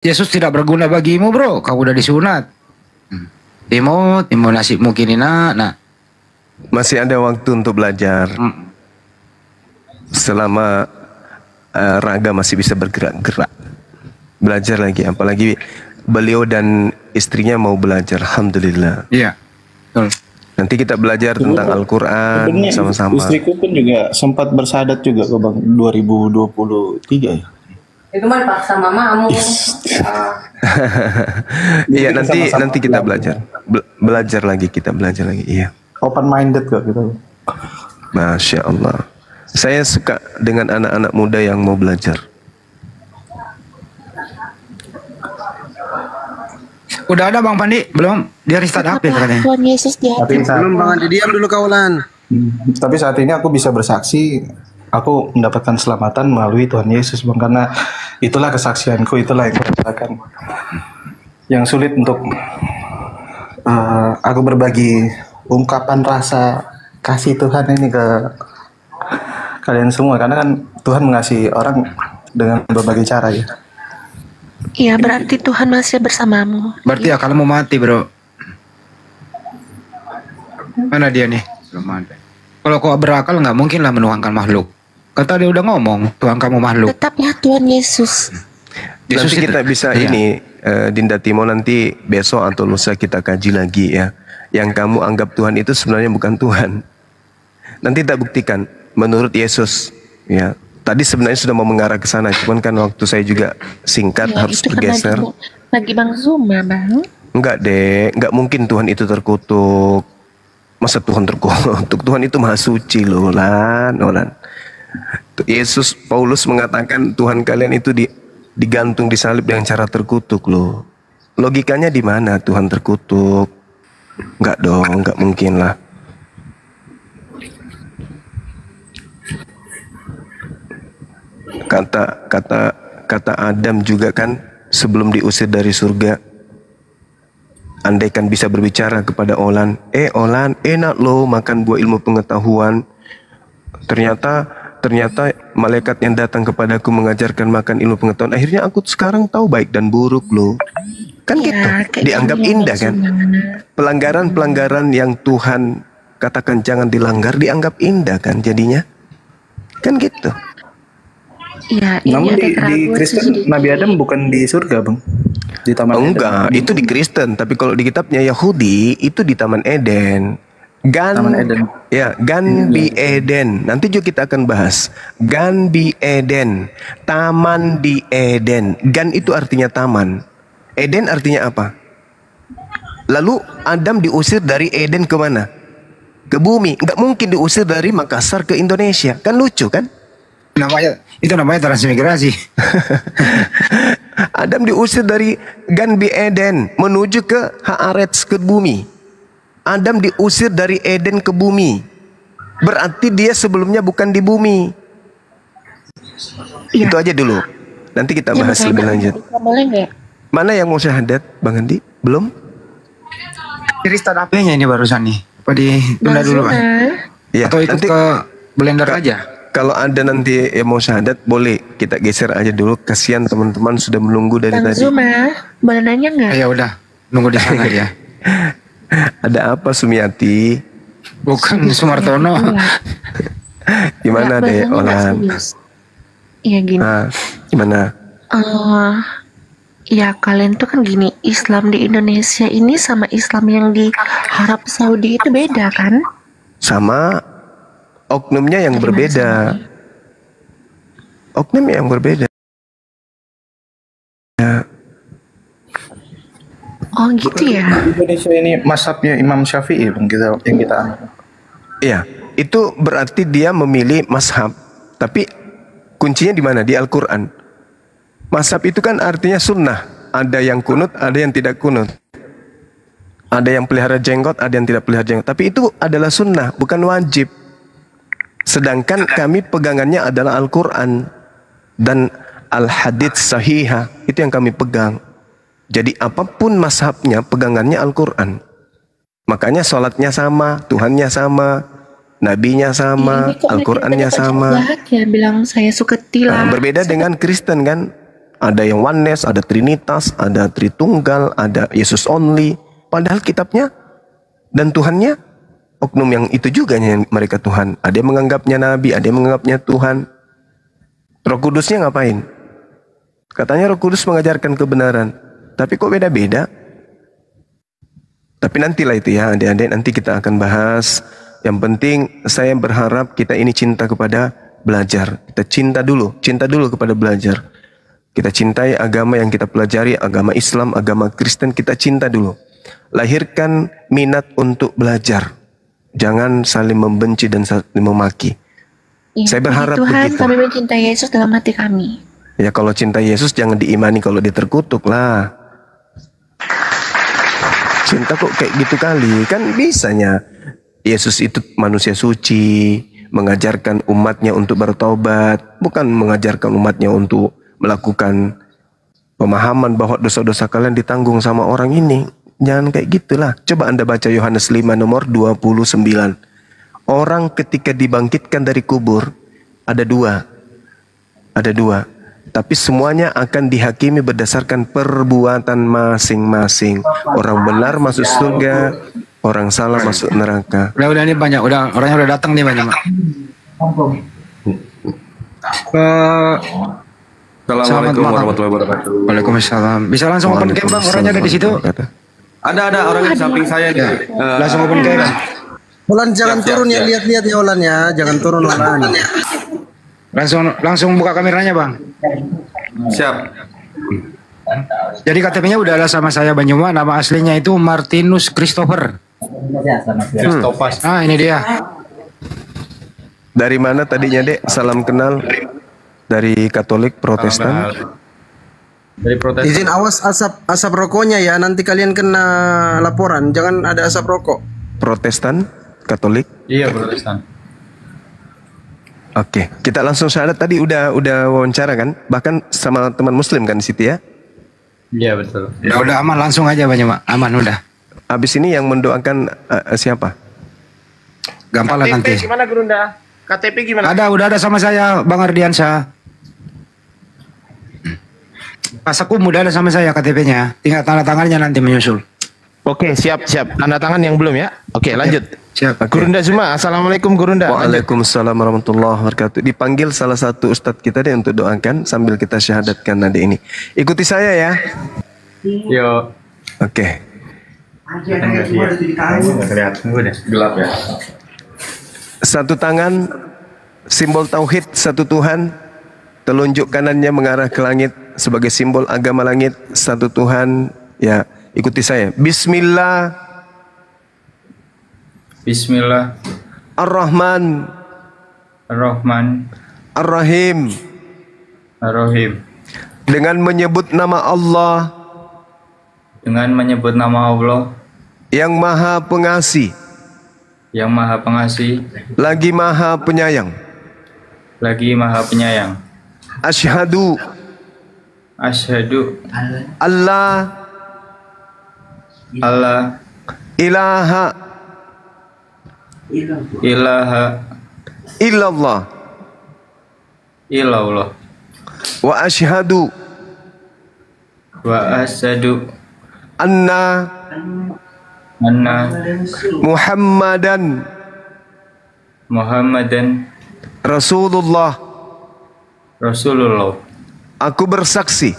Yesus tidak berguna bagimu bro, kau udah disunat. Timo nasibmu kini nak. Masih ada waktu untuk belajar. Selama raga masih bisa bergerak-gerak. Belajar lagi, apalagi beliau dan istrinya mau belajar. Alhamdulillah. Iya, betul. Nanti kita belajar tentang Al-Quran sama-sama. Istriku pun juga sempat bersahadat juga ke Bang 2023 ya. Itu mah paksa mamamu. Iya, nanti kita belajar. Belajar lagi, kita belajar lagi. Iya. Open minded kok gitu. Masya Allah. Saya suka dengan anak-anak muda yang mau belajar. Udah ada Bang Pandi? Belum? Dia restart HP katanya. Tuhan Yesus di hati. Belum Bang Andi, diam dulu kawalan. Tapi saat ini aku bisa bersaksi, aku mendapatkan keselamatan melalui Tuhan Yesus, Bang, karena itulah kesaksianku, itulah yang aku rasakan. Yang sulit untuk aku berbagi ungkapan rasa kasih Tuhan ini ke kalian semua, karena kan Tuhan mengasihi orang dengan berbagai cara ya. Iya, berarti Tuhan masih bersamamu. Berarti akal mau mati bro. Mana dia nih? Belum ada. Kalau kau berakal nggak mungkin lah menuhankan makhluk. Kata dia udah ngomong, Tuhan kamu makhluk. Tetap ya Tuhan Yesus. Nanti kita bisa ini, Dinda Timo, nanti besok atau lusa kita kaji lagi ya. Yang kamu anggap Tuhan itu sebenarnya bukan Tuhan. Nanti tak buktikan menurut Yesus ya. Tadi sebenarnya sudah mau mengarah ke sana, cuman kan waktu saya juga singkat Ya, harus itu kan bergeser. lagi Bang Zuma, Bang. Enggak deh, enggak mungkin Tuhan itu terkutuk. Masa Tuhan terkutuk? Tuhan itu maha suci loh, Olan. Yesus, Paulus mengatakan Tuhan kalian itu digantung di salib dengan cara terkutuk loh. Logikanya di mana Tuhan terkutuk? Enggak dong, enggak mungkin lah. Kata Adam juga kan sebelum diusir dari surga, andaikan bisa berbicara kepada Olan, Olan, enak lo makan buah ilmu pengetahuan. Ternyata malaikat yang datang kepadaku mengajarkan makan ilmu pengetahuan. Akhirnya aku sekarang tahu baik dan buruk lo. Kan Ya, gitu, kayak dianggap gini, indah Bang kan. Zuma. Pelanggaran-pelanggaran yang Tuhan katakan jangan dilanggar dianggap indah kan jadinya. Kan gitu. Iya, ini Namun ada di keraguan Kristen sedikit. Nabi Adam bukan di surga, Bang. Di Taman Eden. Enggak, itu di Kristen. Tapi kalau di kitabnya Yahudi itu di Taman Eden. Taman Eden. Ya, Gan Bi Eden. Nanti juga kita akan bahas. Gan Bi Eden, taman di Eden. Gan itu artinya taman. Eden artinya apa? Lalu Adam diusir dari Eden ke mana? Ke bumi. Enggak mungkin diusir dari Makassar ke Indonesia. Kan lucu kan? Itu namanya transmigrasi. Adam diusir dari Gan Bi Eden menuju ke Haaretz, ke bumi. Adam diusir dari Eden ke bumi. Berarti dia sebelumnya bukan di bumi. Iya. Itu aja dulu. Nanti kita Ya, bahas makanya lebih lanjut. Boleh nggak? Mana yang mau syahadat, Bang Andi? Belum? Restart HP-nya ini barusan nih. Apa ditunda Bang dulu Zuma. Pak? Ya, Atau ikut nanti ke blender aja? kalau ada nanti yang mau syahadat, boleh kita geser aja dulu. Kasihan teman-teman sudah menunggu dari Bang tadi. Zuma, boleh nanya nggak? Ya udah, nunggu di sana ya. Ada apa Sumiati? Bukan Sumartono. Gimana Nggak, deh, bahasanya nggak Olan? serius. Iya gini. Gimana? Ya kalian tuh kan gini, Islam di Indonesia ini sama Islam yang di Arab Saudi itu beda kan? Sama oknumnya yang Dari berbeda. mana Oknum yang berbeda. Oh gitu ya. Di Indonesia ini mazhabnya Imam Syafi'i, Bang, yang kita anut. Iya, itu berarti dia memilih mazhab. Tapi kuncinya di mana? Di Al-Quran. Mazhab itu kan artinya sunnah. Ada yang kunut, ada yang tidak kunut. Ada yang pelihara jenggot, ada yang tidak pelihara jenggot. Tapi itu adalah sunnah, bukan wajib. Sedangkan kami pegangannya adalah Al-Quran dan Al-Hadits Sahihah. Itu yang kami pegang. Jadi apapun mazhabnya, pegangannya Al-Quran. Makanya sholatnya sama, Tuhannya sama, Nabinya sama, Ini kok Al-Qurannya tadi Pak sama. jahat ya bilang saya suka tilang. Berbeda dengan Kristen kan. Ada yang oneness, ada trinitas, ada tritunggal, ada Yesus only. Padahal kitabnya dan Tuhannya oknum yang itu juga yang mereka Tuhan. Ada yang menganggapnya nabi, ada yang menganggapnya Tuhan. Roh Kudusnya ngapain? Katanya Roh Kudus mengajarkan kebenaran. Tapi kok beda-beda? Tapi nantilah itu ya adik-adik, nanti kita akan bahas. Yang penting saya berharap kita ini cinta kepada belajar. Kita cinta dulu kepada belajar. Kita cintai agama yang kita pelajari, agama Islam, agama Kristen, kita cinta dulu. Lahirkan minat untuk belajar. Jangan saling membenci dan saling memaki. Ya, Saya berharap Tuhan, begitu. kami mencintai Yesus dalam hati kami. Ya kalau cinta Yesus jangan diimani kalau dia terkutuk lah. Cinta kok kayak gitu kali. Kan bisanya Yesus itu manusia suci, mengajarkan umatnya untuk bertobat, bukan mengajarkan umatnya untuk melakukan pemahaman bahwa dosa-dosa kalian ditanggung sama orang ini. Jangan kayak gitulah. Coba Anda baca Yohanes 5 nomor 29. Orang ketika dibangkitkan dari kubur ada dua. Tapi semuanya akan dihakimi berdasarkan perbuatan masing-masing. Orang benar masuk surga, orang salah masuk neraka. Udah ini banyak, orangnya udah datang nih banyak. Assalamualaikum warahmatullahi wabarakatuh. Waalaikumsalam. Bisa langsung open game bang, orangnya ada di situ. Ada orang di samping saya nih. Langsung open game. Ulan jangan turun ya, lihat-lihat ya Ulan ya, jangan turun Ulan. Langsung buka kameranya bang. Siap. Jadi KTP-nya udah ada sama saya Banyuma. Nama aslinya itu Martinus Christopher. Ah ini dia. Dari mana tadinya dek? Salam kenal. Dari Katolik Protestan. Dari Protestan. Izin awas asap rokoknya ya, nanti kalian kena laporan. Jangan ada asap rokok. Protestan, Katolik. Iya Protestan. Oke, kita langsung syahadat tadi udah wawancara kan? Bahkan sama teman Muslim kan di situ ya? Iya betul. Ya udah aman, langsung aja Banyuma. Aman udah. Habis ini yang mendoakan siapa? Gampang lah nanti. Gimana Gurunda? KTP gimana? Udah ada sama saya Bang Ardiansyah. Pasakum udah ada sama saya KTP-nya. Tinggal tanda tangannya nanti menyusul. Oke, siap. Tanda tangan yang belum ya? Oke, lanjut. Siap. Gurunda Zuma, assalamualaikum Gurunda. Waalaikumsalam warahmatullahi wabarakatuh. Dipanggil salah satu ustadz kita deh untuk doakan sambil kita syahadatkan adik ini. Ikuti saya ya. Yo. Oke. Udah gelap ya. Satu tangan, simbol tauhid satu Tuhan. Telunjuk kanannya mengarah ke langit sebagai simbol agama langit satu Tuhan. Ya, ikuti saya. Bismillah. Bismillah. Ar-Rahman. Ar-Rahman. Ar-Rahim. Ar-Rahim. Dengan menyebut nama Allah Dengan menyebut nama Allah yang Maha Pengasih, yang Maha Pengasih, lagi Maha Penyayang. lagi Maha Penyayang. Asyhadu Asyhadu Allah Allah ilaha ilaha illallah illallah wa asyhadu wa asyhadu anna anna Muhammadan Muhammadan Rasulullah. Rasulullah. Aku bersaksi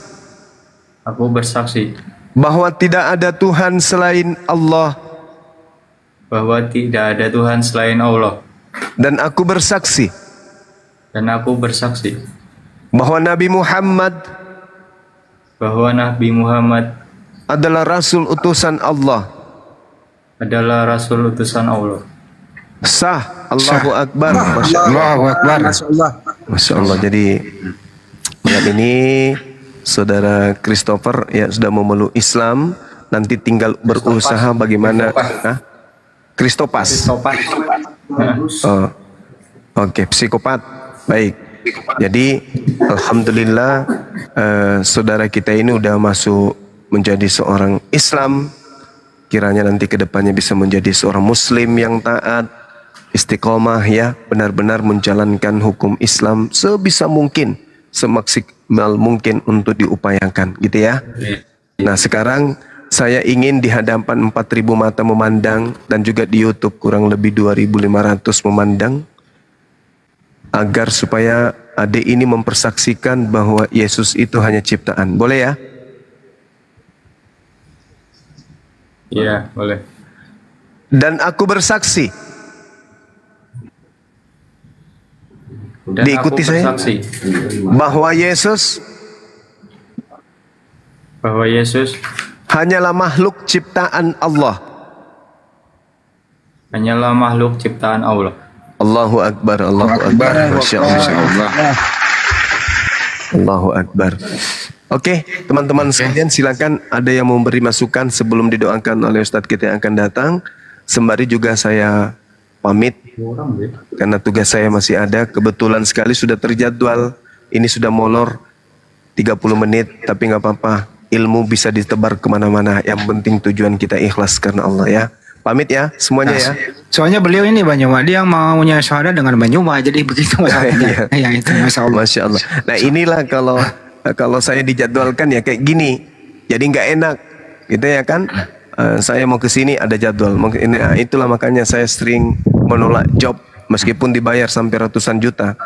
Aku bersaksi bahwa tidak ada Tuhan selain Allah, bahwa tidak ada Tuhan selain Allah, dan aku bersaksi dan aku bersaksi bahwa Nabi Muhammad bahwa Nabi Muhammad adalah Rasul utusan Allah. adalah Rasul utusan Allah. Sah. Allahu Akbar. Masya Allah. Allahu Akbar. Masya Allah. Jadi malam ini saudara Christopher ya sudah memeluk Islam. Nanti tinggal berusaha bagaimana. Kristopas. Oh. Oke, psikopat. Baik. Jadi alhamdulillah saudara kita ini udah masuk menjadi seorang Islam. Kiranya nanti kedepannya bisa menjadi seorang Muslim yang taat, istiqomah ya, benar-benar menjalankan hukum Islam sebisa mungkin semaksimal mungkin untuk diupayakan, gitu ya. Nah, sekarang saya ingin di hadapan 4.000 mata memandang dan juga di YouTube kurang lebih 2.500 memandang, agar supaya adik ini mempersaksikan bahwa Yesus itu hanya ciptaan. Boleh ya? Iya, boleh. Dan aku bersaksi. Dan Diikuti aku bersaksi bahwa Yesus hanyalah makhluk ciptaan Allah. hanyalah makhluk ciptaan Allah. Allahu Akbar, Allahu Akbar. Masya Allah. Allahu Akbar. Oke, teman-teman sekalian, silakan ada yang mau memberi masukan sebelum didoakan oleh Ustadz kita yang akan datang. Sembari juga saya pamit karena tugas saya masih ada. Kebetulan sekali sudah terjadwal. Ini sudah molor 30 menit, tapi nggak apa-apa. Ilmu bisa ditebar kemana-mana. Yang penting tujuan kita ikhlas karena Allah ya. Pamit ya semuanya ya. Soalnya beliau ini Banyuma, dia maunya syahadat dengan Banyuma, jadi begitu masalahnya. Ya itu Masya Allah. Masya Allah. Nah inilah kalau saya dijadwalkan ya kayak gini, jadi nggak enak, gitu ya kan? Saya mau ke sini ada jadwal. Itulah makanya saya sering menolak job meskipun dibayar sampai ratusan juta.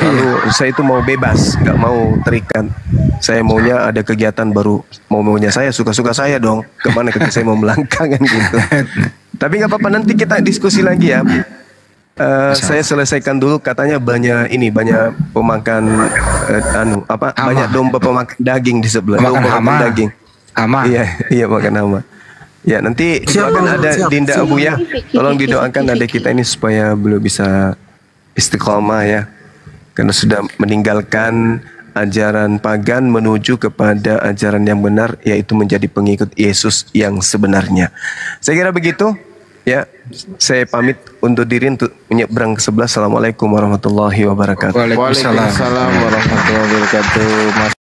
Lalu saya itu mau bebas, nggak mau terikat. Saya maunya ada kegiatan baru. Maunya saya suka-suka saya dong. Kemana saya mau melangkah kan gitu. Tapi nggak apa-apa, nanti kita diskusi lagi ya. Saya selesaikan dulu, katanya banyak pemakan banyak domba pemakan daging di sebelah. Domba pemakan daging. Hama. Iya makan hama. Ya nanti doakan ada Dinda Abu ya. Tolong didoakan adik kita ini supaya beliau bisa istiqomah ya. Karena sudah meninggalkan ajaran pagan menuju kepada ajaran yang benar, yaitu menjadi pengikut Yesus yang sebenarnya. Saya kira begitu. Ya, saya pamit untuk diri untuk menyeberang ke sebelah. Assalamualaikum warahmatullahi wabarakatuh. Waalaikumsalam warahmatullahi wabarakatuh.